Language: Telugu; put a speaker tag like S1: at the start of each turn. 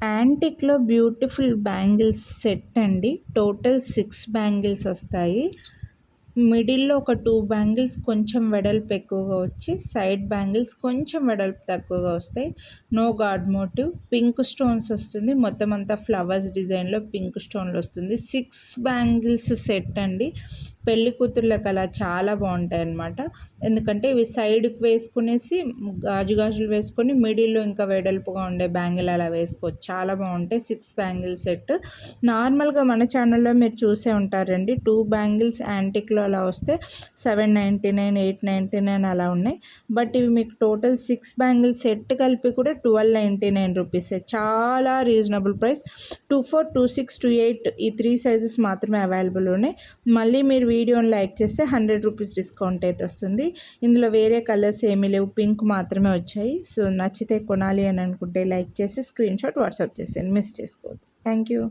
S1: యాంటిక్‌లో బ్యూటిఫుల్ బ్యాంగిల్స్ సెట్ అండి. టోటల్ 6 బ్యాంగిల్స్ వస్తాయి. మిడిల్‌లో ఒక 2 బ్యాంగిల్స్ కొంచెం వెడల్పు ఎక్కువగా వచ్చి, సైడ్ బ్యాంగిల్స్ కొంచెం వెడల్పు తక్కువగా వస్తాయి. No god motive, pink stones వస్తుంది. మొత్తం అంతా ఫ్లవర్స్ డిజైన్‌లో పింక్ స్టోన్‌లో వస్తుంది. 6 బ్యాంగిల్స్ సెట్ అండి. పెళ్లి కూతుర్లకు అలా చాలా బాగుంటాయన్నమాట. ఎందుకంటే ఇవి సైడ్కి వేసుకునేసి గాజులు వేసుకొని మిడిల్లో ఇంకా వెడల్పుగా ఉండే బ్యాంగిల్ అలా వేసుకోవచ్చు. చాలా బాగుంటాయి. 6 బ్యాంగిల్ సెట్. నార్మల్గా మన ఛానల్లో మీరు చూసే ఉంటారండి. 2 బ్యాంగిల్స్ యాంటిక్లో అలా వస్తే 799, 899 అలా ఉన్నాయి. బట్ ఇవి మీకు టోటల్ 6 బ్యాంగిల్ సెట్ కలిపి కూడా 1299 రూపీసే. చాలా రీజనబుల్ ప్రైస్. 24, 26, 28 ఈ 3 సైజెస్ మాత్రమే అవైలబుల్ ఉన్నాయి. మళ్ళీ మీరు వీడియోని లైక్ చేస్తే 100 రూపీస్ డిస్కౌంట్ అయితే వస్తుంది. ఇందులో వేరే కలర్స్ ఏమీ లేవు, పింక్ మాత్రమే వచ్చాయి. సో నచ్చితే కొనాలి అని అనుకుంటే లైక్ చేసి స్క్రీన్ షాట్ వాట్సాప్ చేసేయండి, మిస్ చేసుకోవద్దు. Thank you.